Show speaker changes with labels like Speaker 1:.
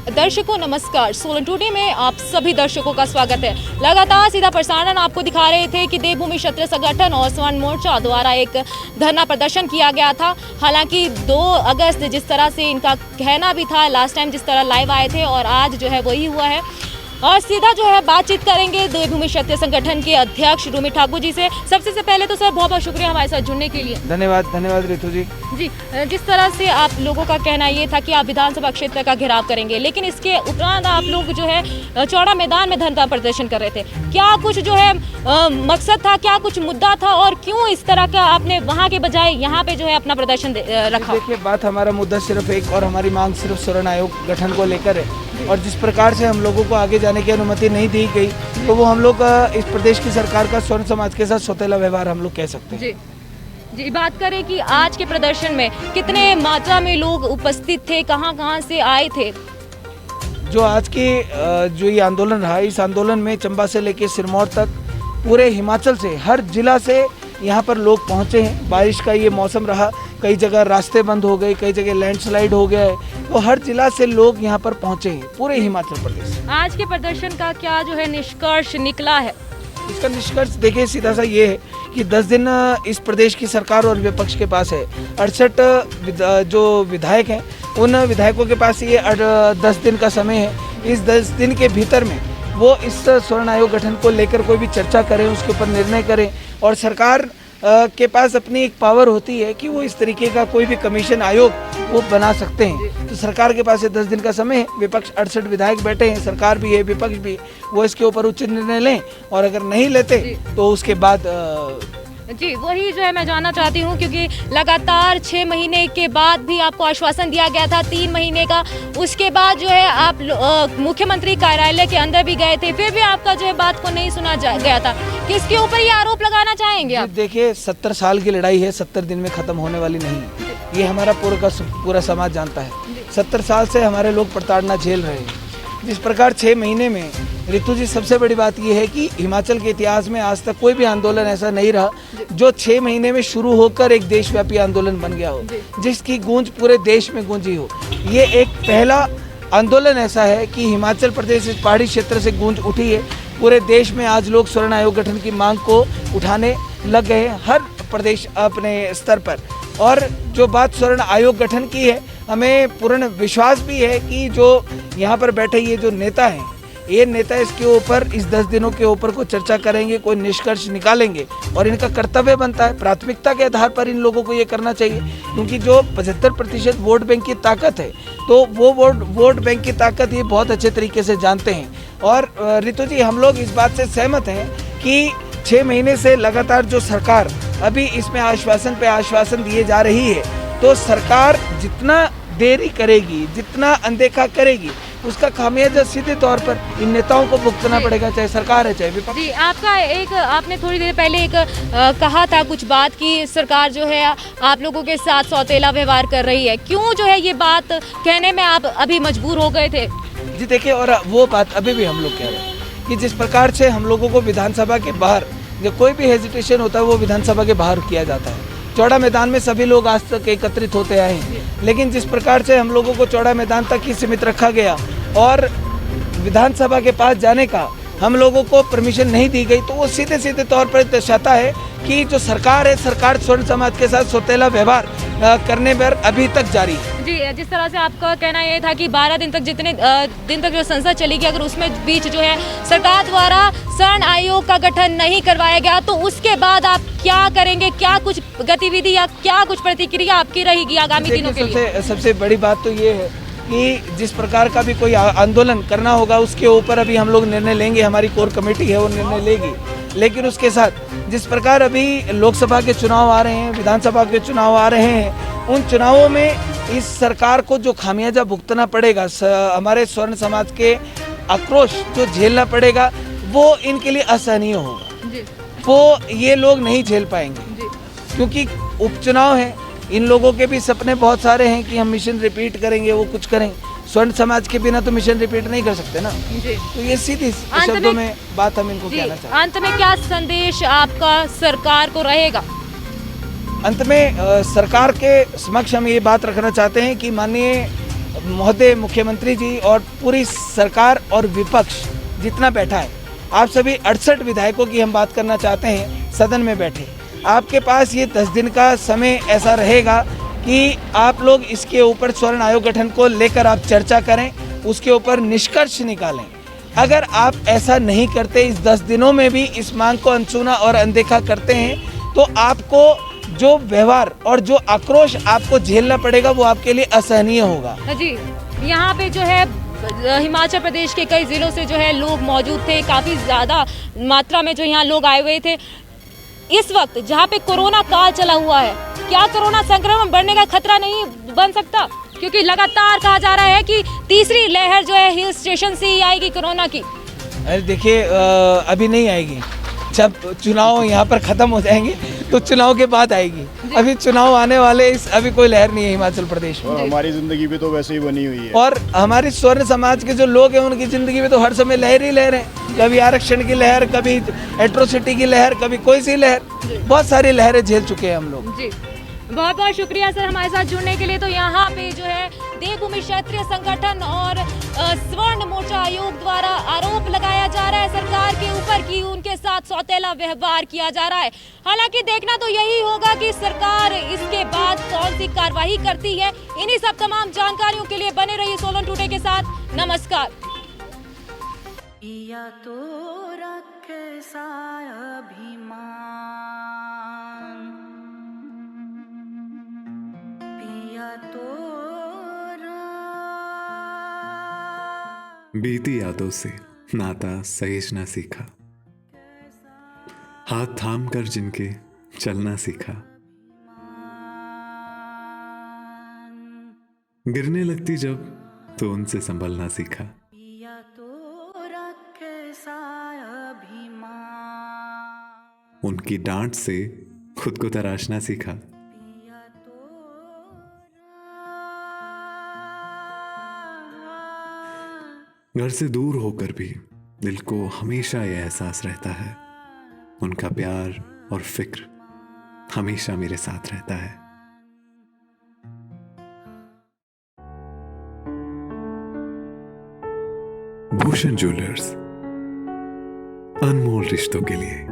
Speaker 1: दर्शकों नमस्कार, सोलन टुडे में आप सभी दर्शकों का स्वागत है। लगातार सीधा प्रसारण आपको दिखा रहे थे कि देवभूमि क्षत्रिय संगठन और स्वर्ण मोर्चा द्वारा एक धरना प्रदर्शन किया गया था। हालांकि 2 अगस्त जिस तरह से इनका कहना भी था, लास्ट टाइम जिस तरह लाइव आए थे और आज जो है वही हुआ है। और सीधा जो है बातचीत करेंगे देवभूमि क्षत्रिय संगठन के अध्यक्ष रूमी ठाकुर जी से। सबसे पहले तो सर बहुत बहुत शुक्रिया हमारे साथ जुड़ने के लिए।
Speaker 2: धन्यवाद रितु जी।
Speaker 1: जिस तरह से आप लोगों का कहना ये था कि आप विधानसभा क्षेत्र का घेराव करेंगे, लेकिन इसके उपरांत आप लोग जो है चौड़ा मैदान में धरना प्रदर्शन कर रहे थे। क्या कुछ जो है मकसद था, क्या कुछ मुद्दा था और क्यों इस तरह का आपने वहाँ के बजाय यहाँ पे जो है अपना प्रदर्शन रखा?
Speaker 2: देखिए, बात हमारा मुद्दा सिर्फ एक और हमारी मांग सिर्फ स्वर्ण आयोग गठन को लेकर है। और जिस प्रकार से हम लोगों को आगे जाने की अनुमति नहीं दी गई, तो वो हम लोग इस प्रदेश की सरकार का स्वर्ण समाज के साथ सौतेला व्यवहार हम लोग कह सकते हैं।
Speaker 1: जी, बात करें कि आज के प्रदर्शन में कितने मात्रा में लोग उपस्थित थे, कहां से आए थे?
Speaker 2: जो आज की जो ये आंदोलन रहा, इस आंदोलन में चंबा से लेकर सिरमौर तक पूरे हिमाचल से हर जिला से यहाँ पर लोग पहुँचे हैं। बारिश का ये मौसम रहा, कई जगह रास्ते बंद हो गए, कई जगह लैंडस्लाइड हो गया है, तो हर जिला से लोग यहाँ पर पहुँचे हैं पूरे हिमाचल प्रदेश।
Speaker 1: आज के प्रदर्शन का क्या जो है निष्कर्ष निकला है?
Speaker 2: इसका निष्कर्ष देखिए सीधा सा ये है कि 10 दिन इस प्रदेश की सरकार और विपक्ष के पास है। 68 जो विधायक हैं, उन विधायकों के पास ये 10 दिन का समय है। इस 10 दिन के भीतर में वो इस स्वर्ण आयोग गठन को लेकर कोई भी चर्चा करें, उसके ऊपर निर्णय करें। और सरकार के पास अपनी एक पावर होती है कि वो इस तरीके का कोई भी कमीशन आयोग वो बना सकते हैं। तो सरकार के पास 10 दिन का समय है। विपक्ष 68 विधायक बैठे हैं, सरकार भी है, विपक्ष भी, वो इसके ऊपर उचित निर्णय लें। और अगर नहीं लेते तो उसके बाद
Speaker 1: जी वही जो है मैं जानना चाहती हूँ, क्योंकि लगातार 6 महीने के बाद भी आपको आश्वासन दिया गया था 3 महीने का। उसके बाद जो है आप मुख्यमंत्री कार्यालय के अंदर भी गए थे, फिर भी आपका जो है बात को नहीं सुना गया था। किसके ऊपर ये आरोप लगाना चाहेंगे आप?
Speaker 2: देखिए, 70 साल की लड़ाई है, 70 दिन में खत्म होने वाली नहीं। ये हमारा पूरा समाज जानता है। 70 साल से हमारे लोग प्रताड़ना झेल रहे हैं। जिस प्रकार 6 महीने में, रितु जी, सबसे बड़ी बात यह है कि हिमाचल के इतिहास में आज तक कोई भी आंदोलन ऐसा नहीं रहा जो 6 महीने में शुरू होकर एक देशव्यापी आंदोलन बन गया हो, जिसकी गूंज पूरे देश में गूंजी हो। ये एक पहला आंदोलन ऐसा है कि हिमाचल प्रदेश इस पहाड़ी क्षेत्र से गूंज उठी है। पूरे देश में आज लोग स्वर्ण आयोग गठन की मांग को उठाने लग गए हैं, हर प्रदेश अपने स्तर पर। और जो बात स्वर्ण आयोग गठन की है, हमें पूर्ण विश्वास भी है कि जो यहाँ पर बैठे ये जो नेता हैं, ये नेता इसके ऊपर इस 10 दिनों के ऊपर को चर्चा करेंगे, कोई निष्कर्ष निकालेंगे। और इनका कर्तव्य बनता है, प्राथमिकता के आधार पर इन लोगों को ये करना चाहिए, क्योंकि जो 75% वोट बैंक की ताकत है, तो वो वोट बैंक की ताकत ये बहुत अच्छे तरीके से जानते हैं। और रितु जी, हम लोग इस बात से सहमत हैं कि 6 महीने से लगातार जो सरकार अभी इसमें आश्वासन पे आश्वासन दिए जा रही है, तो सरकार जितना देरी करेगी, जितना अनदेखा करेगी, उसका खामियाजा सीधे तौर पर इन नेताओं को भुगतना पड़ेगा, चाहे सरकार है चाहे विपक्ष।
Speaker 1: जी, आपने थोड़ी देर पहले एक कहा था कुछ बात कि सरकार जो है आप लोगों के साथ सौतेला व्यवहार कर रही है। क्यों जो है ये बात कहने में आप अभी मजबूर हो गए थे?
Speaker 2: जी देखिए, और वो बात अभी भी हम लोग कह रहे हैं कि जिस प्रकार से हम लोगों को विधानसभा के बाहर जब कोई भी हेजिटेशन होता है, वो विधानसभा के बाहर किया जाता है। चौड़ा मैदान में सभी लोग आज तक एकत्रित होते आए हैं, लेकिन जिस प्रकार से हम लोगों को चौड़ा मैदान तक ही सीमित रखा गया और विधानसभा के पास जाने का हम लोगों को परमिशन नहीं दी गई, तो वो सीधे तौर पर दर्शाता है कि जो सरकार है, सरकार स्वर्ण समाज के साथ सौतेला व्यवहार करने पर अभी तक जारी है।
Speaker 1: जी, जिस तरह से आपका कहना ये था कि 12 दिन तक, जितने दिन तक जो संसद चलेगी, अगर उसमें बीच जो है सरकार द्वारा स्वर्ण आयोग का गठन नहीं करवाया गया, तो उसके बाद आप क्या करेंगे? क्या कुछ गतिविधि या क्या कुछ प्रतिक्रिया आपकी रहेगी आगामी दिनों के लिए?
Speaker 2: सबसे बड़ी बात तो ये है कि जिस प्रकार का भी कोई आंदोलन करना होगा, उसके ऊपर अभी हम लोग निर्णय लेंगे। हमारी कोर कमेटी है, वो निर्णय लेगी। लेकिन उसके साथ जिस प्रकार अभी लोकसभा के चुनाव आ रहे हैं, विधानसभा के चुनाव आ रहे हैं, उन चुनावों में इस सरकार को जो खामियाजा भुगतना पड़ेगा, हमारे स्वर्ण समाज के आक्रोश जो झेलना पड़ेगा, वो इनके लिए असहनीय होगा। वो ये लोग नहीं झेल पाएंगे, क्योंकि उपचुनाव है। इन लोगों के भी सपने बहुत सारे हैं कि हम मिशन रिपीट करेंगे, वो कुछ करें। स्वर्ण समाज के बिना तो मिशन रिपीट नहीं कर सकते ना। तो ये सीधी शब्दों में बात हम इनको कहना चाहते हैं।
Speaker 1: अंत में क्या संदेश आपका सरकार को रहेगा?
Speaker 2: अंत में सरकार के समक्ष हम ये बात रखना चाहते हैं कि माननीय महोदय मुख्यमंत्री जी और पूरी सरकार और विपक्ष जितना बैठा है, आप सभी 68 विधायकों की हम बात करना चाहते हैं सदन में बैठे। आपके पास ये 10 दिन का समय ऐसा रहेगा कि आप लोग इसके ऊपर स्वर्ण आयोग गठन को लेकर आप चर्चा करें, उसके ऊपर निष्कर्ष निकालें। अगर आप ऐसा नहीं करते, इस 10 दिनों में भी इस मांग को अनसुना और अनदेखा करते हैं, तो आपको जो व्यवहार और जो आक्रोश आपको झेलना पड़ेगा वो आपके लिए असहनीय होगा।
Speaker 1: जी, यहाँ पे जो है हिमाचल प्रदेश के कई जिलों से जो है लोग मौजूद थे, काफ़ी ज़्यादा मात्रा में जो यहाँ लोग आए हुए थे। इस वक्त जहाँ पे कोरोना काल चला हुआ है, क्या कोरोना संक्रमण बढ़ने का खतरा नहीं बन सकता? क्योंकि लगातार कहा जा रहा है कि तीसरी लहर जो है हिल स्टेशन से ही आएगी कोरोना की।
Speaker 2: अरे देखिए, अभी नहीं आएगी। जब चुनाव यहाँ पर ख़त्म हो जाएंगे तो चुनाव के बाद आएगी। अभी चुनाव आने वाले, अभी कोई लहर नहीं है हिमाचल प्रदेश में।
Speaker 3: और हमारी ज़िंदगी भी तो वैसे ही बनी हुई है।
Speaker 2: और हमारी स्वर्ण समाज के जो लोग हैं उनकी ज़िंदगी में तो हर समय लहर ही लहर है। कभी आरक्षण की लहर, कभी एट्रोसिटी की लहर, कभी कोई सी लहर, बहुत सारी लहरें झेल चुके हैं हम लोग।
Speaker 1: जी, बहुत बहुत शुक्रिया सर हमारे साथ जुड़ने के लिए। तो यहाँ पे जो है देवभूमि क्षत्रिय संगठन और स्वर्ण मोर्चा आयोग द्वारा आरोप लगाया जा रहा है सरकार के ऊपर कि उनके साथ सौतेला व्यवहार किया जा रहा है। हालांकि देखना तो यही होगा कि सरकार इसके बाद कौन सी कार्रवाई करती है। इन्हीं सब तमाम जानकारियों के लिए बने रहिए सोलन टुडे के साथ। नमस्कार।
Speaker 4: पिया तो कैसा अभिमान, पिया तो
Speaker 5: बीती यादों से नाता सहेजना सीखा, हाथ थाम कर जिनके चलना सीखा, गिरने लगती जब तो उनसे संभलना सीखा।
Speaker 4: पिया तो कैसा अभिमान,
Speaker 5: उनकी डांट से खुद को तराशना सीखा।
Speaker 4: पिया तो
Speaker 5: घर से दूर होकर भी दिल को हमेशा यह एहसास रहता है, उनका प्यार और फिक्र हमेशा मेरे साथ रहता है। भूषण ज्वेलर्स, अनमोल रिश्तों के लिए।